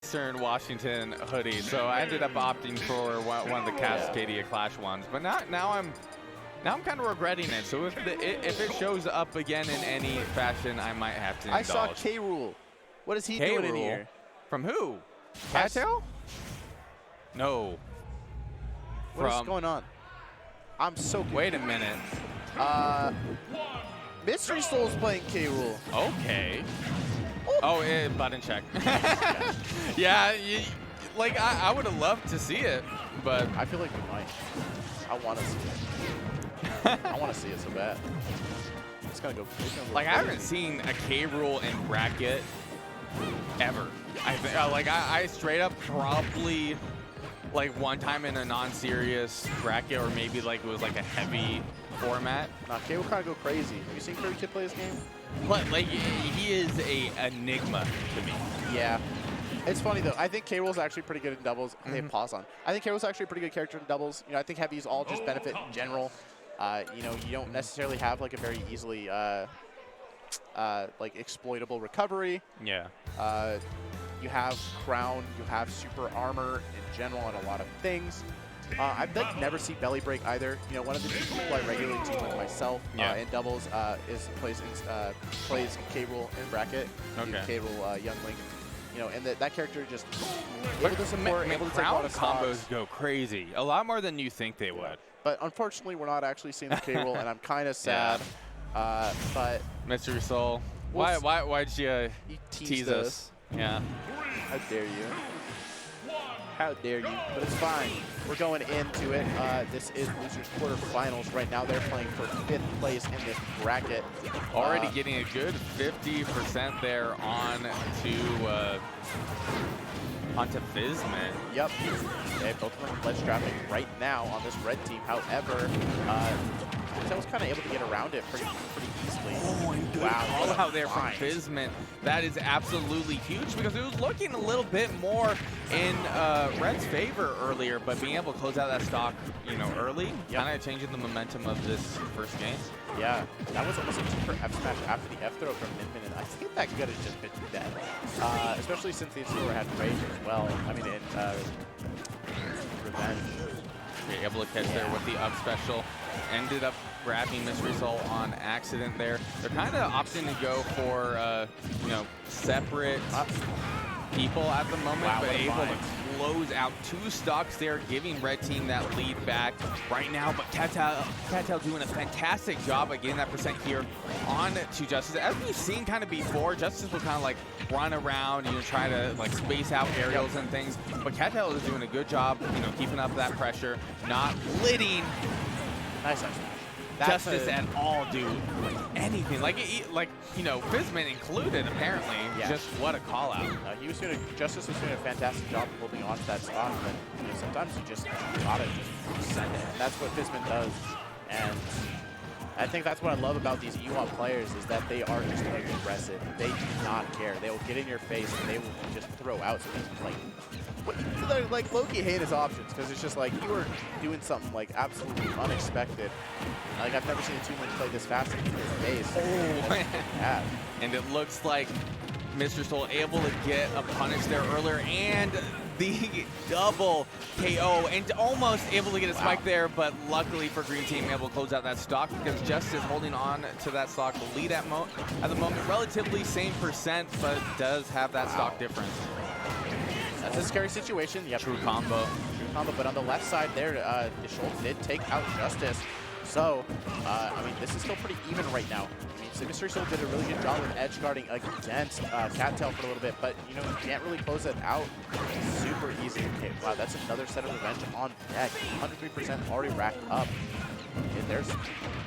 Western Washington hoodie, so I ended up opting for one of the Cascadia Clash ones. But now I'm kind of regretting it. So if it shows up again in any fashion, I might have to indulge. I saw K-Rool. What is he doing in here? From who? Cattail? No. What is going on? I'm so confused. Wait a minute. Mystery Soul's playing K-Rool. Okay. Oh, button check. Yeah, like I would have loved to see it, but I feel like we might. I want to see it. I want to see it so bad. It's gonna go. Like I haven't seen a K-Rool in bracket ever. I straight up probably like one time in a non-serious bracket, or maybe like it was like a heavy format. Nah, K will kind of go crazy. Have you seen Kirby Kid play this game? But like he is a enigma to me. Yeah. It's funny though. I think K-Rool's actually pretty good in doubles. They have pause on. I think K-Rool's actually a pretty good character in doubles. You know, I think heavies all just benefit in general. You know, you don't necessarily have like a very easily like exploitable recovery. Yeah. You have crown, you have super armor in general on a lot of things. I've never seen belly break either. You know, one of the people I regularly team with myself in doubles plays K-Rool in bracket. Okay. K-Rool Young Link. You know, and that character just able to support, able to take a lot of combos stocks. go crazy, a lot more than you think they would. But unfortunately, we're not actually seeing the K-Rool, and I'm kind of sad. But Mystery Soul, why'd you tease us? Yeah. How dare you? How dare you? But it's fine. We're going into it. This is losers quarterfinals right now. They're playing for 5th place in this bracket. Already getting a good 50% there onto Fizzmint. Yep. They both of them ledge trapping right now on this red team. However, I was kind of able to get around it pretty easily. Oh, wow. All out there from Fizzmint. That is absolutely huge because it was looking a little bit more in Red's favor earlier, but being able to close out that stock, you know, early, kind of changing the momentum of this first game. Yeah, that was almost a 2-for F smash after the F throw from Min, and I think that could have just been dead. Especially since the Incineroar had Rage as well. I mean, in Revenge. Okay, able to catch there with the up special. Ended up grabbing Mystery Soul on accident there. They're kind of opting to go for, you know, separate people at the moment, but able to close out 2 stocks there, giving Red Team that lead back right now. But Cattail doing a fantastic job of getting that percent here on to Justice. As we've seen kind of before, Justice will kind of like run around, you know, try to like space out aerials and things. But Cattail is doing a good job, you know, keeping up that pressure, not letting Nice. Justice at all do anything. Like you know, Fizzmint included apparently. Just what a call out. Justice was doing a fantastic job of holding on to that stock, but you know, sometimes you just gotta just send it. And that's what Fizzmint does. And I think that's what I love about these EWOP players is that they are just aggressive. They do not care. They will get in your face and they will just throw out something like low-key hate his options because it's just like you are doing something like absolutely unexpected. Like I've never seen a Toon play this fast in his face. Oh, yeah. And it looks like Mr. Soul able to get a punish there earlier and the double KO and almost able to get a spike there, but luckily for Green Team able to close out that stock because Justice holding on to that stock. The lead at the moment, relatively same percent, but does have that stock difference. That's a scary situation. Yep. True combo. But on the left side there, the Shulk did take out Justice. So, I mean, this is still pretty even right now. I mean, Mystery Soul did a really good job with edge guarding against Cattail for a little bit, but, you know, you can't really close it out super easy. Okay, wow, that's another set of revenge on deck. 103% already racked up.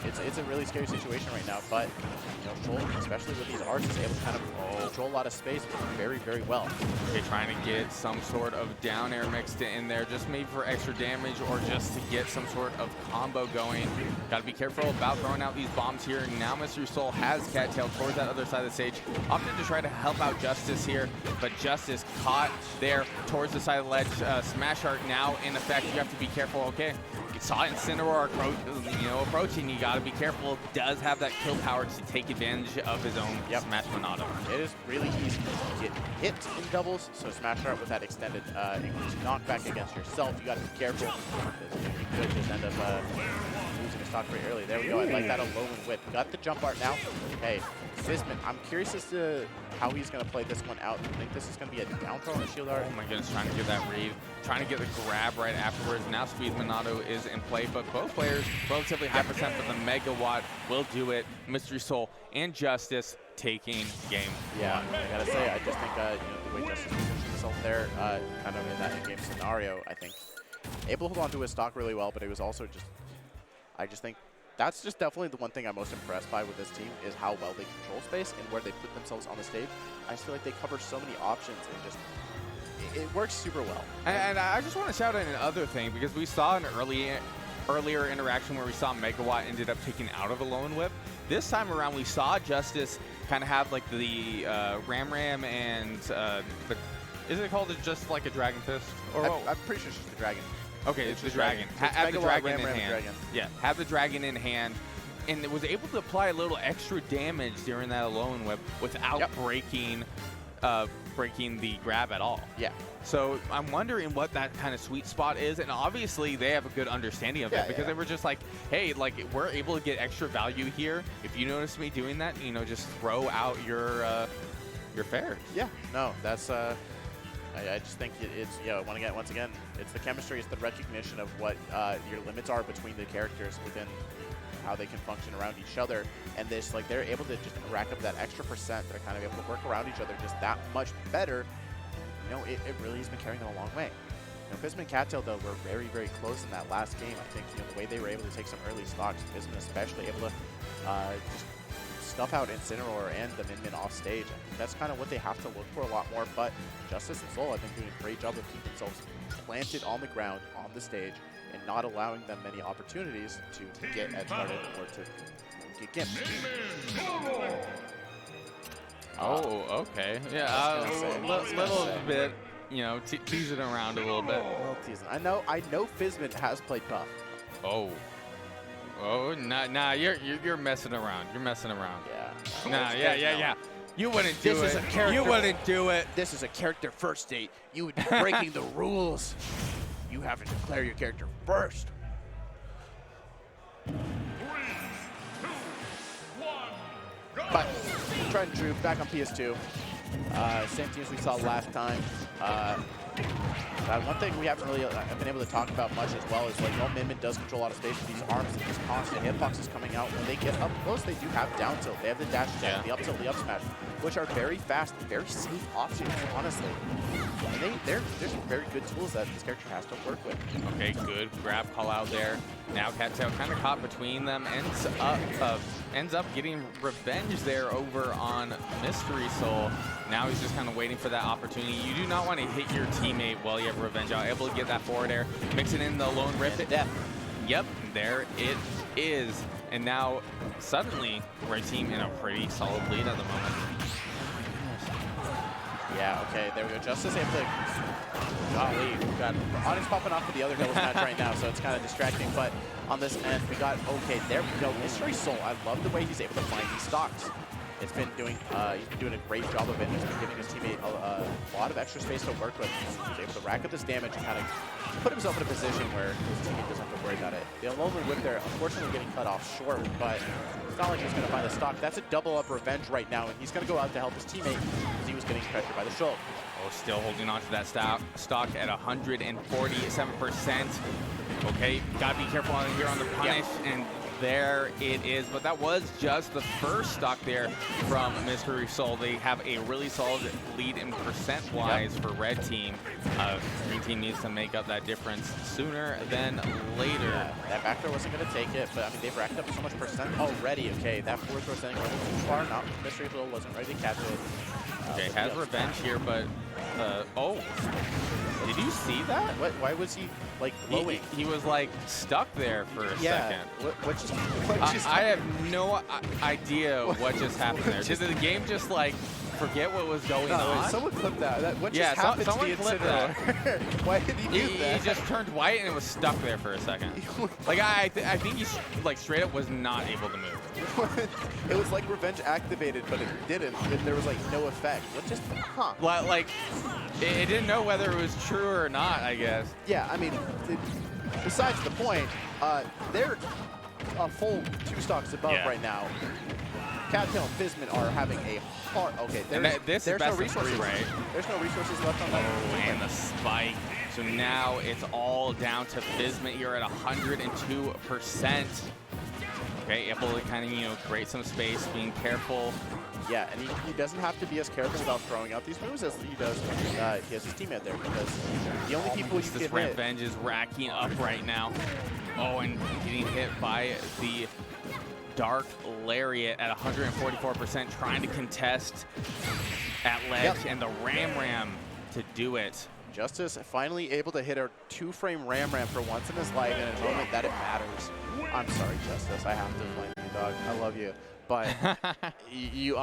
It's a really scary situation right now, but you know, Shulk, especially with these arts, is able to kind of control a lot of space very, very well. Okay, trying to get some sort of down air mixed in there, just maybe for extra damage or just to get some sort of combo going. Got to be careful about throwing out these bombs here. Now Mr. Soul has Cattail towards that other side of the stage, opted to try to help out Justice here, but Justice caught there towards the side of the ledge. Smash Art now in effect. You have to be careful. Okay, saw Incineroar approaching. You got to be careful. Does have that kill power to take advantage of his own Smash Monado. It is really easy to get hit in doubles, so Smash Art with that extended increased knockback against yourself, you got to be careful. You could just end up losing a stock very early. There we go. I like that alone whip. Got the jump art now. Hey, Fizzmint, I'm curious as to how he's going to play this one out. I think this is going to be a down throw on a shield art. Oh my goodness, trying to get that read, trying to get the grab right afterwards. Now Squeeze Monado is in play, but both players relatively high percent, but the Megawatt will do it. Mystery Soul and Justice taking game one. I gotta say, I just think the way Justice positioned himself there, kind of in that in-game scenario, I think able to hold on to his stock really well, but it was also just, I just think that's just definitely the one thing I'm most impressed by with this team is how well they control space and where they put themselves on the stage. I just feel like they cover so many options and just, it works super well. And I just want to shout out another thing, because we saw an earlier interaction where we saw Megawatt ended up taking out of a lone whip. This time around, we saw Justice kind of have like the Ram and is it called just like a Dragon Fist? Or I'm pretty sure it's just the Dragon. Okay, it's the Dragon. Have the Dragon in hand. Yeah, have the Dragon in hand. And it was able to apply a little extra damage during that alone whip without breaking the grab at all. Yeah. So I'm wondering what that kind of sweet spot is, and obviously they have a good understanding of it, because they were just like, hey, like, we're able to get extra value here. If you notice me doing that, just throw out your fares. Yeah. No, that's I just think it's once again, it's the chemistry, it's the recognition of what your limits are between the characters within how they can function around each other, and this, like, they're able to just rack up that extra percent. They're kind of able to work around each other just that much better. It really has been carrying them a long way. Fizzmint and Cattail, though, were very, very close in that last game. I think the way they were able to take some early stocks, Fizzmint especially able to just stuff out Incineroar and the Min off stage. I think that's kind of what they have to look for a lot more. But Justice and Soul, I think, doing a great job of keeping themselves planted on the ground, on the stage, and not allowing them many opportunities to get edge guarded or to get gimped. Oh, okay. Yeah, a little bit, teasing around a little bit. A little teasing. I know Fizzmint has played tough. Oh, nah, you're messing around. You're messing around. Yeah. Nah, yeah. You wouldn't do it. You wouldn't do it. This is a character first date. You would be breaking the rules. You have to declare your character first. 3, 2, 1, go! But tried and true, back on PS2. Same teams we saw last time. One thing we haven't really been able to talk about much as well is, like, Min does control a lot of space with these arms and these constant hitboxes coming out. When they get up close, they do have down tilt. They have the dash attack, the up tilt, the up smash, which are very fast and very safe options, honestly. And they're some very good tools that this character has to work with. Okay, good grab call out there. Now Cattail kind of caught between them, ends up getting revenge there over on Mystery Soul. Now he's just kind of waiting for that opportunity. You do not want to hit your teammate while you have revenge out. Able to get that forward air, mix it in the lone rip. Yep, there it is. And now suddenly Red Team in a pretty solid lead at the moment. Yeah, okay, there we go. Justice able to, golly, we've got audience popping off with the other doubles match right now, so it's kind of distracting, but on this end, we got, okay, there we go. Mystery Soul, I love the way he's able to find these stocks. He's been doing a great job of it. He's been giving his teammate a lot of extra space to work with. He's able to rack up this damage and kind of put himself in a position where his teammate doesn't have to worry about it. The lonely whip there, unfortunately, getting cut off short, but it's not like he's going to find a stock. That's a double up revenge right now, and he's going to go out to help his teammate because he was getting pressured by the Shulk. Oh, still holding on to that stock at 147%. Okay, gotta be careful on here on the punish, and there it is. But that was just the first stock there from Mystery Soul. They have a really solid lead in percent-wise for Red Team. Green Team needs to make up that difference sooner than later. Yeah, that back throw wasn't going to take it, but I mean, they've racked up so much percent already. Okay, that forward throw sending too far. Not Mystery Soul wasn't ready to catch it. Okay, has revenge here, but oh, did you see that? Why was he like glowing? He was like stuck there for a second. What just I have no idea what just happened there. Did the game just like forget what was going No, on. someone clipped that. What Yeah, just happened to someone the clipped that. Incineroar? Why did he do that? He just turned white and it was stuck there for a second. Like I think he like straight up was not able to move. It was like Revenge activated, but it didn't. There was like no effect. What just, huh? Like it didn't know whether it was true or not, I guess. Yeah, I mean, besides the point, they're a full 2 stocks above right now. Cattail and Fizzmint are having a hard. Okay, there's no best of resources. 3, right? There's no resources left on that. Oh, and the spike. So now it's all down to Fizzmint here at 102%. Okay, able to kind of, create some space, being careful. Yeah, and he doesn't have to be as careful about throwing out these moves as he does when he has his teammate there, because the only people you this can hit. Revenge is racking up right now. Oh, and getting hit by the Dark Lariat at 144%, trying to contest at ledge, and the Ram to do it. Justice finally able to hit a 2-frame Ram for once in his life in a moment that it matters. I'm sorry, Justice. I have to blame you, dog. I love you. But you